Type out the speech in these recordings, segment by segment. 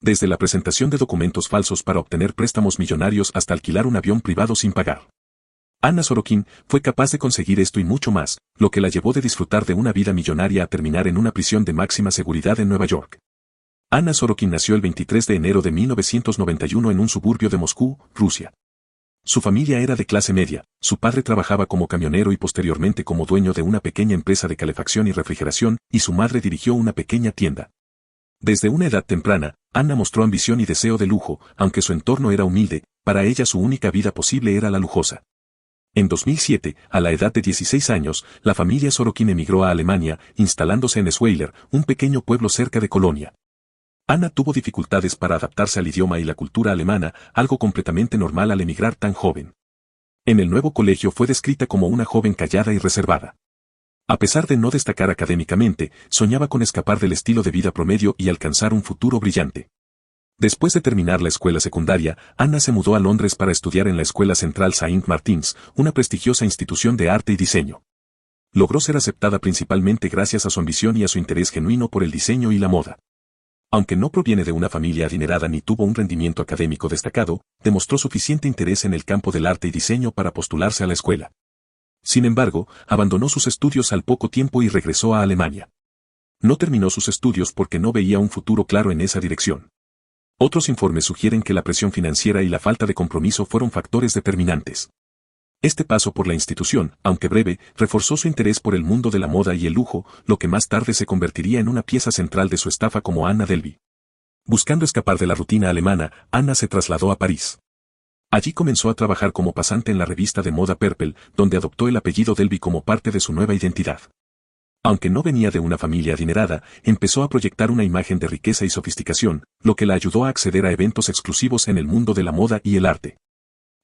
Desde la presentación de documentos falsos para obtener préstamos millonarios hasta alquilar un avión privado sin pagar. Anna Sorokin fue capaz de conseguir esto y mucho más, lo que la llevó de disfrutar de una vida millonaria a terminar en una prisión de máxima seguridad en Nueva York. Anna Sorokin nació el 23 de enero de 1991 en un suburbio de Moscú, Rusia. Su familia era de clase media, su padre trabajaba como camionero y posteriormente como dueño de una pequeña empresa de calefacción y refrigeración, y su madre dirigió una pequeña tienda. Desde una edad temprana, Anna mostró ambición y deseo de lujo, aunque su entorno era humilde, para ella su única vida posible era la lujosa. En 2007, a la edad de 16 años, la familia Sorokin emigró a Alemania, instalándose en Schweiler, un pequeño pueblo cerca de Colonia. Anna tuvo dificultades para adaptarse al idioma y la cultura alemana, algo completamente normal al emigrar tan joven. En el nuevo colegio fue descrita como una joven callada y reservada. A pesar de no destacar académicamente, soñaba con escapar del estilo de vida promedio y alcanzar un futuro brillante. Después de terminar la escuela secundaria, Anna se mudó a Londres para estudiar en la Escuela Central Saint Martins, una prestigiosa institución de arte y diseño. Logró ser aceptada principalmente gracias a su ambición y a su interés genuino por el diseño y la moda. Aunque no proviene de una familia adinerada ni tuvo un rendimiento académico destacado, demostró suficiente interés en el campo del arte y diseño para postularse a la escuela. Sin embargo, abandonó sus estudios al poco tiempo y regresó a Alemania. No terminó sus estudios porque no veía un futuro claro en esa dirección. Otros informes sugieren que la presión financiera y la falta de compromiso fueron factores determinantes. Este paso por la institución, aunque breve, reforzó su interés por el mundo de la moda y el lujo, lo que más tarde se convertiría en una pieza central de su estafa como Anna Delvey. Buscando escapar de la rutina alemana, Anna se trasladó a París. Allí comenzó a trabajar como pasante en la revista de moda Purple, donde adoptó el apellido Delvey como parte de su nueva identidad. Aunque no venía de una familia adinerada, empezó a proyectar una imagen de riqueza y sofisticación, lo que la ayudó a acceder a eventos exclusivos en el mundo de la moda y el arte.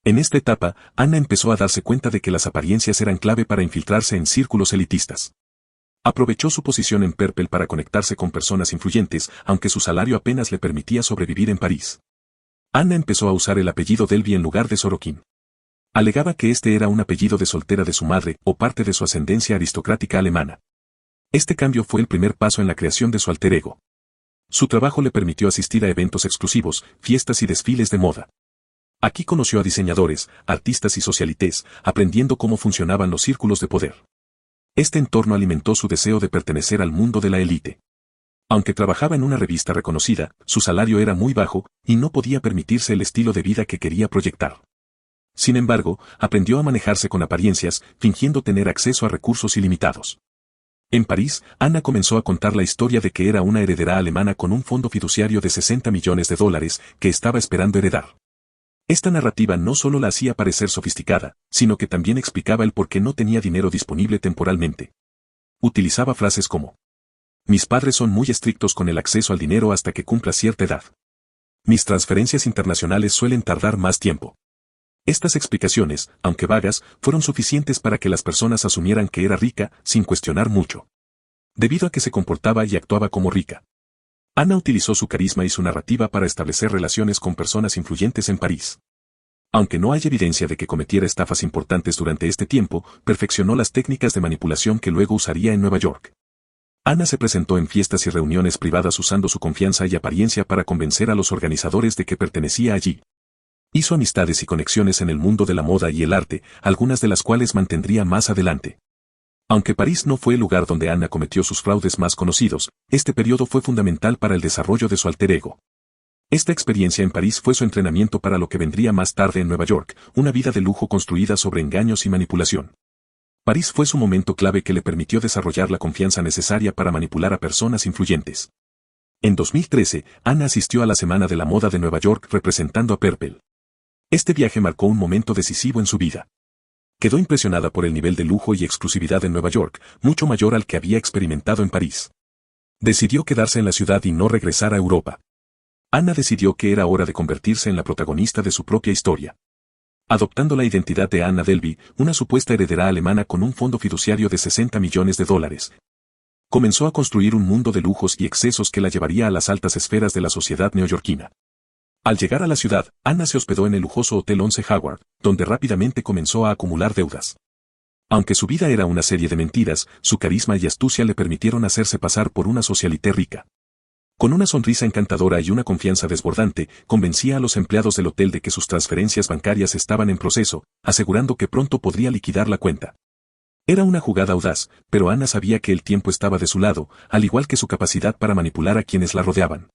En esta etapa, Anna empezó a darse cuenta de que las apariencias eran clave para infiltrarse en círculos elitistas. Aprovechó su posición en Purple para conectarse con personas influyentes, aunque su salario apenas le permitía sobrevivir en París. Anna empezó a usar el apellido Delvey en lugar de Sorokin. Alegaba que este era un apellido de soltera de su madre o parte de su ascendencia aristocrática alemana. Este cambio fue el primer paso en la creación de su alter ego. Su trabajo le permitió asistir a eventos exclusivos, fiestas y desfiles de moda. Aquí conoció a diseñadores, artistas y socialites, aprendiendo cómo funcionaban los círculos de poder. Este entorno alimentó su deseo de pertenecer al mundo de la élite. Aunque trabajaba en una revista reconocida, su salario era muy bajo, y no podía permitirse el estilo de vida que quería proyectar. Sin embargo, aprendió a manejarse con apariencias, fingiendo tener acceso a recursos ilimitados. En París, Anna comenzó a contar la historia de que era una heredera alemana con un fondo fiduciario de $60 millones que estaba esperando heredar. Esta narrativa no solo la hacía parecer sofisticada, sino que también explicaba el por qué no tenía dinero disponible temporalmente. Utilizaba frases como: mis padres son muy estrictos con el acceso al dinero hasta que cumpla cierta edad. Mis transferencias internacionales suelen tardar más tiempo. Estas explicaciones, aunque vagas, fueron suficientes para que las personas asumieran que era rica, sin cuestionar mucho. Debido a que se comportaba y actuaba como rica. Anna utilizó su carisma y su narrativa para establecer relaciones con personas influyentes en París. Aunque no hay evidencia de que cometiera estafas importantes durante este tiempo, perfeccionó las técnicas de manipulación que luego usaría en Nueva York. Anna se presentó en fiestas y reuniones privadas usando su confianza y apariencia para convencer a los organizadores de que pertenecía allí. Hizo amistades y conexiones en el mundo de la moda y el arte, algunas de las cuales mantendría más adelante. Aunque París no fue el lugar donde Anna cometió sus fraudes más conocidos, este periodo fue fundamental para el desarrollo de su alter ego. Esta experiencia en París fue su entrenamiento para lo que vendría más tarde en Nueva York, una vida de lujo construida sobre engaños y manipulación. París fue su momento clave que le permitió desarrollar la confianza necesaria para manipular a personas influyentes. En 2013, Anna asistió a la Semana de la Moda de Nueva York representando a Purple. Este viaje marcó un momento decisivo en su vida. Quedó impresionada por el nivel de lujo y exclusividad en Nueva York, mucho mayor al que había experimentado en París. Decidió quedarse en la ciudad y no regresar a Europa. Anna decidió que era hora de convertirse en la protagonista de su propia historia. Adoptando la identidad de Anna Delvey, una supuesta heredera alemana con un fondo fiduciario de $60 millones, comenzó a construir un mundo de lujos y excesos que la llevaría a las altas esferas de la sociedad neoyorquina. Al llegar a la ciudad, Anna se hospedó en el lujoso Hotel 11 Howard, donde rápidamente comenzó a acumular deudas. Aunque su vida era una serie de mentiras, su carisma y astucia le permitieron hacerse pasar por una socialité rica. Con una sonrisa encantadora y una confianza desbordante, convencía a los empleados del hotel de que sus transferencias bancarias estaban en proceso, asegurando que pronto podría liquidar la cuenta. Era una jugada audaz, pero Anna sabía que el tiempo estaba de su lado, al igual que su capacidad para manipular a quienes la rodeaban.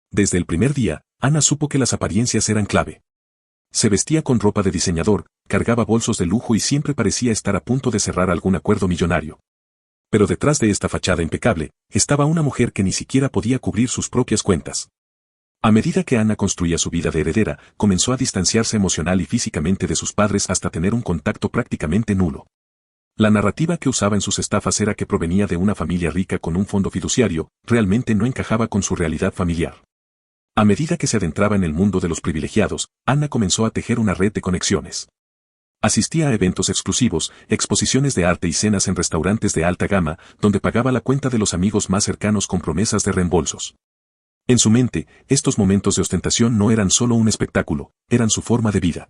Desde el primer día, Anna supo que las apariencias eran clave. Se vestía con ropa de diseñador, cargaba bolsos de lujo y siempre parecía estar a punto de cerrar algún acuerdo millonario. Pero detrás de esta fachada impecable, estaba una mujer que ni siquiera podía cubrir sus propias cuentas. A medida que Anna construía su vida de heredera, comenzó a distanciarse emocional y físicamente de sus padres hasta tener un contacto prácticamente nulo. La narrativa que usaba en sus estafas era que provenía de una familia rica con un fondo fiduciario, realmente no encajaba con su realidad familiar. A medida que se adentraba en el mundo de los privilegiados, Anna comenzó a tejer una red de conexiones. Asistía a eventos exclusivos, exposiciones de arte y cenas en restaurantes de alta gama, donde pagaba la cuenta de los amigos más cercanos con promesas de reembolsos. En su mente, estos momentos de ostentación no eran solo un espectáculo, eran su forma de vida.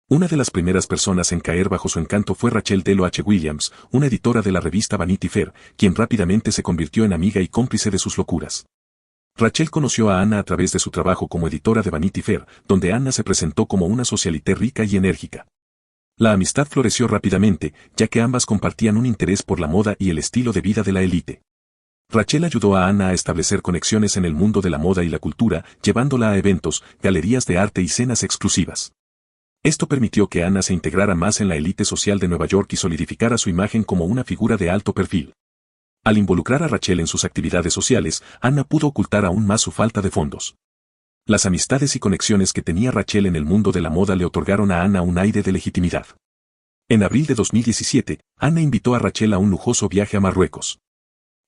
Una de las primeras personas en caer bajo su encanto fue Rachel Delo H. Williams, una editora de la revista Vanity Fair, quien rápidamente se convirtió en amiga y cómplice de sus locuras. Rachel conoció a Anna a través de su trabajo como editora de Vanity Fair, donde Anna se presentó como una socialité rica y enérgica. La amistad floreció rápidamente, ya que ambas compartían un interés por la moda y el estilo de vida de la élite. Rachel ayudó a Anna a establecer conexiones en el mundo de la moda y la cultura, llevándola a eventos, galerías de arte y cenas exclusivas. Esto permitió que Anna se integrara más en la élite social de Nueva York y solidificara su imagen como una figura de alto perfil. Al involucrar a Rachel en sus actividades sociales, Anna pudo ocultar aún más su falta de fondos. Las amistades y conexiones que tenía Rachel en el mundo de la moda le otorgaron a Anna un aire de legitimidad. En abril de 2017, Anna invitó a Rachel a un lujoso viaje a Marruecos.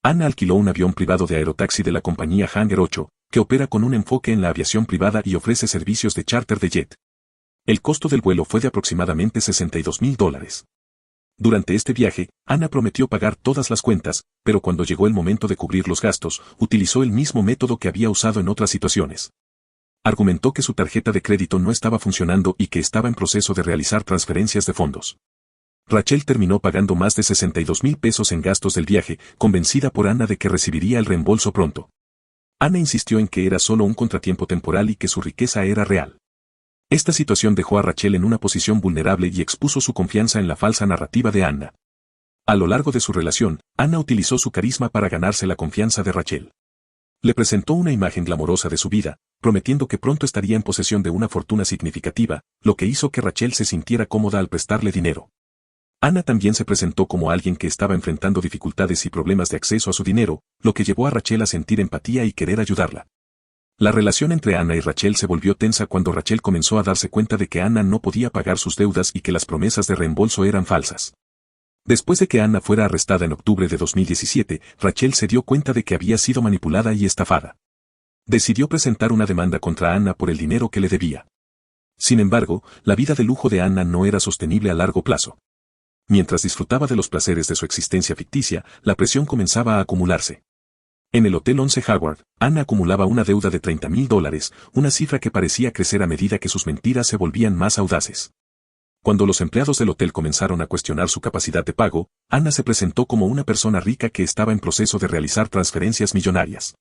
Anna alquiló un avión privado de aerotaxi de la compañía Hangar 8, que opera con un enfoque en la aviación privada y ofrece servicios de charter de jet. El costo del vuelo fue de aproximadamente $62,000. Durante este viaje, Anna prometió pagar todas las cuentas, pero cuando llegó el momento de cubrir los gastos, utilizó el mismo método que había usado en otras situaciones. Argumentó que su tarjeta de crédito no estaba funcionando y que estaba en proceso de realizar transferencias de fondos. Rachel terminó pagando más de $62,000 en gastos del viaje, convencida por Anna de que recibiría el reembolso pronto. Anna insistió en que era solo un contratiempo temporal y que su riqueza era real. Esta situación dejó a Rachel en una posición vulnerable y expuso su confianza en la falsa narrativa de Anna. A lo largo de su relación, Anna utilizó su carisma para ganarse la confianza de Rachel. Le presentó una imagen glamorosa de su vida, prometiendo que pronto estaría en posesión de una fortuna significativa, lo que hizo que Rachel se sintiera cómoda al prestarle dinero. Anna también se presentó como alguien que estaba enfrentando dificultades y problemas de acceso a su dinero, lo que llevó a Rachel a sentir empatía y querer ayudarla. La relación entre Anna y Rachel se volvió tensa cuando Rachel comenzó a darse cuenta de que Anna no podía pagar sus deudas y que las promesas de reembolso eran falsas. Después de que Anna fuera arrestada en octubre de 2017, Rachel se dio cuenta de que había sido manipulada y estafada. Decidió presentar una demanda contra Anna por el dinero que le debía. Sin embargo, la vida de lujo de Anna no era sostenible a largo plazo. Mientras disfrutaba de los placeres de su existencia ficticia, la presión comenzaba a acumularse. En el Hotel 11 Howard, Anna acumulaba una deuda de $30,000, una cifra que parecía crecer a medida que sus mentiras se volvían más audaces. Cuando los empleados del hotel comenzaron a cuestionar su capacidad de pago, Anna se presentó como una persona rica que estaba en proceso de realizar transferencias millonarias.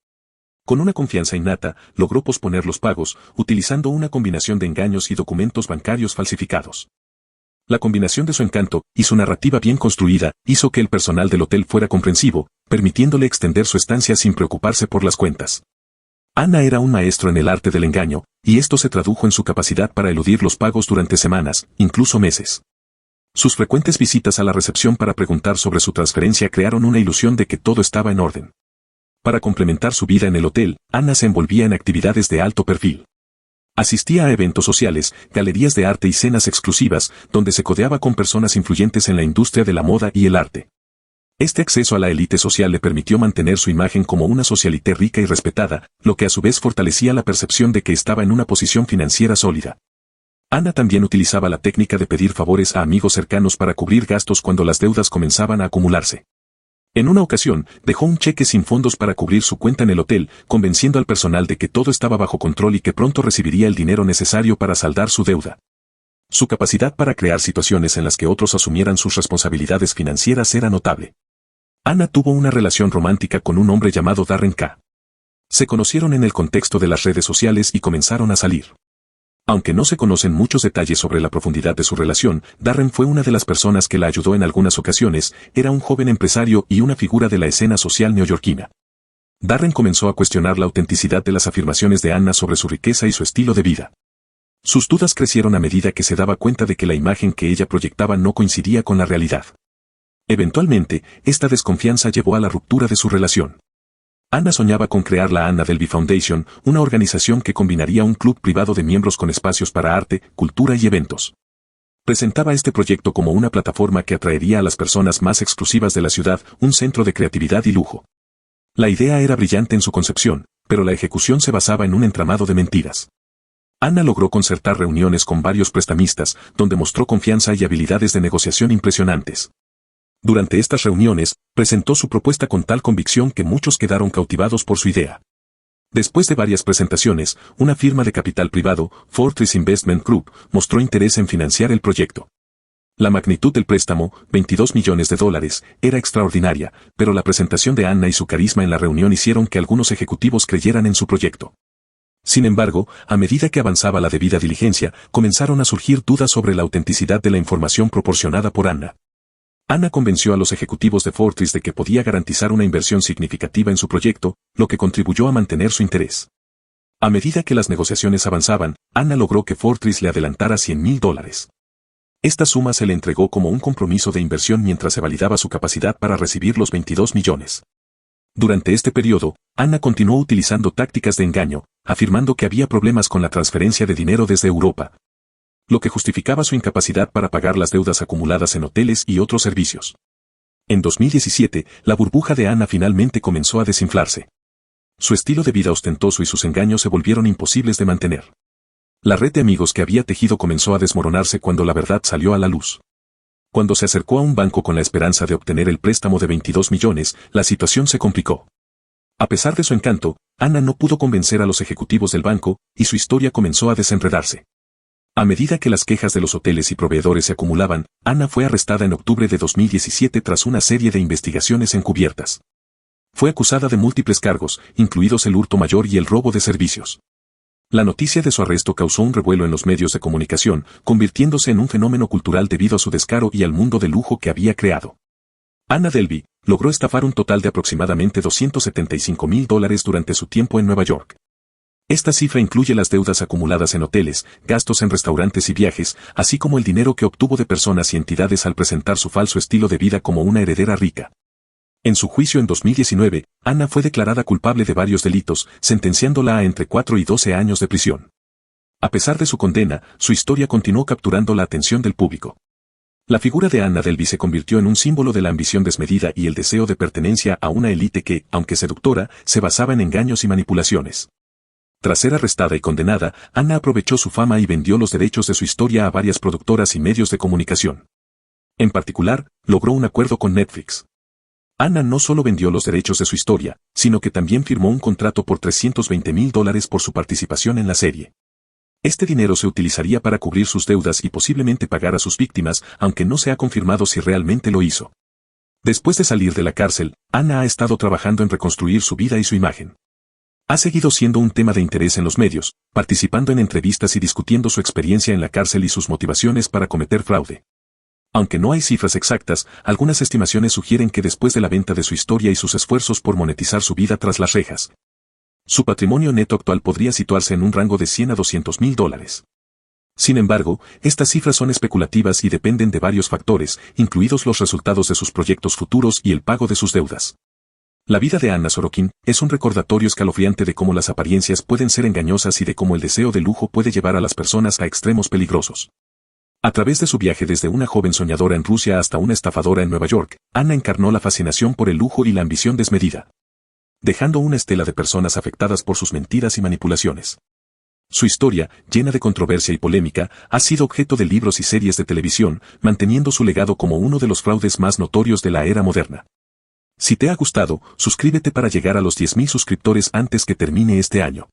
Con una confianza innata, logró posponer los pagos, utilizando una combinación de engaños y documentos bancarios falsificados. La combinación de su encanto y su narrativa bien construida hizo que el personal del hotel fuera comprensivo, permitiéndole extender su estancia sin preocuparse por las cuentas. Anna era un maestro en el arte del engaño, y esto se tradujo en su capacidad para eludir los pagos durante semanas, incluso meses. Sus frecuentes visitas a la recepción para preguntar sobre su transferencia crearon una ilusión de que todo estaba en orden. Para complementar su vida en el hotel, Anna se envolvía en actividades de alto perfil. Asistía a eventos sociales, galerías de arte y cenas exclusivas, donde se codeaba con personas influyentes en la industria de la moda y el arte. Este acceso a la élite social le permitió mantener su imagen como una socialité rica y respetada, lo que a su vez fortalecía la percepción de que estaba en una posición financiera sólida. Anna también utilizaba la técnica de pedir favores a amigos cercanos para cubrir gastos cuando las deudas comenzaban a acumularse. En una ocasión, dejó un cheque sin fondos para cubrir su cuenta en el hotel, convenciendo al personal de que todo estaba bajo control y que pronto recibiría el dinero necesario para saldar su deuda. Su capacidad para crear situaciones en las que otros asumieran sus responsabilidades financieras era notable. Anna tuvo una relación romántica con un hombre llamado Darren K. Se conocieron en el contexto de las redes sociales y comenzaron a salir. Aunque no se conocen muchos detalles sobre la profundidad de su relación, Darren fue una de las personas que la ayudó en algunas ocasiones, era un joven empresario y una figura de la escena social neoyorquina. Darren comenzó a cuestionar la autenticidad de las afirmaciones de Anna sobre su riqueza y su estilo de vida. Sus dudas crecieron a medida que se daba cuenta de que la imagen que ella proyectaba no coincidía con la realidad. Eventualmente, esta desconfianza llevó a la ruptura de su relación. Anna soñaba con crear la Anna Delvey Foundation, una organización que combinaría un club privado de miembros con espacios para arte, cultura y eventos. Presentaba este proyecto como una plataforma que atraería a las personas más exclusivas de la ciudad, un centro de creatividad y lujo. La idea era brillante en su concepción, pero la ejecución se basaba en un entramado de mentiras. Anna logró concertar reuniones con varios prestamistas, donde mostró confianza y habilidades de negociación impresionantes. Durante estas reuniones, presentó su propuesta con tal convicción que muchos quedaron cautivados por su idea. Después de varias presentaciones, una firma de capital privado, Fortress Investment Group, mostró interés en financiar el proyecto. La magnitud del préstamo, $22 millones, era extraordinaria, pero la presentación de Anna y su carisma en la reunión hicieron que algunos ejecutivos creyeran en su proyecto. Sin embargo, a medida que avanzaba la debida diligencia, comenzaron a surgir dudas sobre la autenticidad de la información proporcionada por Anna. Anna convenció a los ejecutivos de Fortress de que podía garantizar una inversión significativa en su proyecto, lo que contribuyó a mantener su interés. A medida que las negociaciones avanzaban, Anna logró que Fortress le adelantara $100,000. Esta suma se le entregó como un compromiso de inversión mientras se validaba su capacidad para recibir los 22 millones. Durante este periodo, Anna continuó utilizando tácticas de engaño, afirmando que había problemas con la transferencia de dinero desde Europa, lo que justificaba su incapacidad para pagar las deudas acumuladas en hoteles y otros servicios. En 2017, la burbuja de Anna finalmente comenzó a desinflarse. Su estilo de vida ostentoso y sus engaños se volvieron imposibles de mantener. La red de amigos que había tejido comenzó a desmoronarse cuando la verdad salió a la luz. Cuando se acercó a un banco con la esperanza de obtener el préstamo de 22 millones, la situación se complicó. A pesar de su encanto, Anna no pudo convencer a los ejecutivos del banco, y su historia comenzó a desenredarse. A medida que las quejas de los hoteles y proveedores se acumulaban, Anna fue arrestada en octubre de 2017 tras una serie de investigaciones encubiertas. Fue acusada de múltiples cargos, incluidos el hurto mayor y el robo de servicios. La noticia de su arresto causó un revuelo en los medios de comunicación, convirtiéndose en un fenómeno cultural debido a su descaro y al mundo de lujo que había creado. Anna Delvey logró estafar un total de aproximadamente $275,000 durante su tiempo en Nueva York. Esta cifra incluye las deudas acumuladas en hoteles, gastos en restaurantes y viajes, así como el dinero que obtuvo de personas y entidades al presentar su falso estilo de vida como una heredera rica. En su juicio en 2019, Anna fue declarada culpable de varios delitos, sentenciándola a entre 4 y 12 años de prisión. A pesar de su condena, su historia continuó capturando la atención del público. La figura de Anna Delvey se convirtió en un símbolo de la ambición desmedida y el deseo de pertenencia a una élite que, aunque seductora, se basaba en engaños y manipulaciones. Tras ser arrestada y condenada, Anna aprovechó su fama y vendió los derechos de su historia a varias productoras y medios de comunicación. En particular, logró un acuerdo con Netflix. Anna no solo vendió los derechos de su historia, sino que también firmó un contrato por $320,000 por su participación en la serie. Este dinero se utilizaría para cubrir sus deudas y posiblemente pagar a sus víctimas, aunque no se ha confirmado si realmente lo hizo. Después de salir de la cárcel, Anna ha estado trabajando en reconstruir su vida y su imagen. Ha seguido siendo un tema de interés en los medios, participando en entrevistas y discutiendo su experiencia en la cárcel y sus motivaciones para cometer fraude. Aunque no hay cifras exactas, algunas estimaciones sugieren que después de la venta de su historia y sus esfuerzos por monetizar su vida tras las rejas, su patrimonio neto actual podría situarse en un rango de $100 a $200,000. Sin embargo, estas cifras son especulativas y dependen de varios factores, incluidos los resultados de sus proyectos futuros y el pago de sus deudas. La vida de Anna Sorokin es un recordatorio escalofriante de cómo las apariencias pueden ser engañosas y de cómo el deseo de lujo puede llevar a las personas a extremos peligrosos. A través de su viaje desde una joven soñadora en Rusia hasta una estafadora en Nueva York, Anna encarnó la fascinación por el lujo y la ambición desmedida, dejando una estela de personas afectadas por sus mentiras y manipulaciones. Su historia, llena de controversia y polémica, ha sido objeto de libros y series de televisión, manteniendo su legado como uno de los fraudes más notorios de la era moderna. Si te ha gustado, suscríbete para llegar a los 10,000 suscriptores antes que termine este año.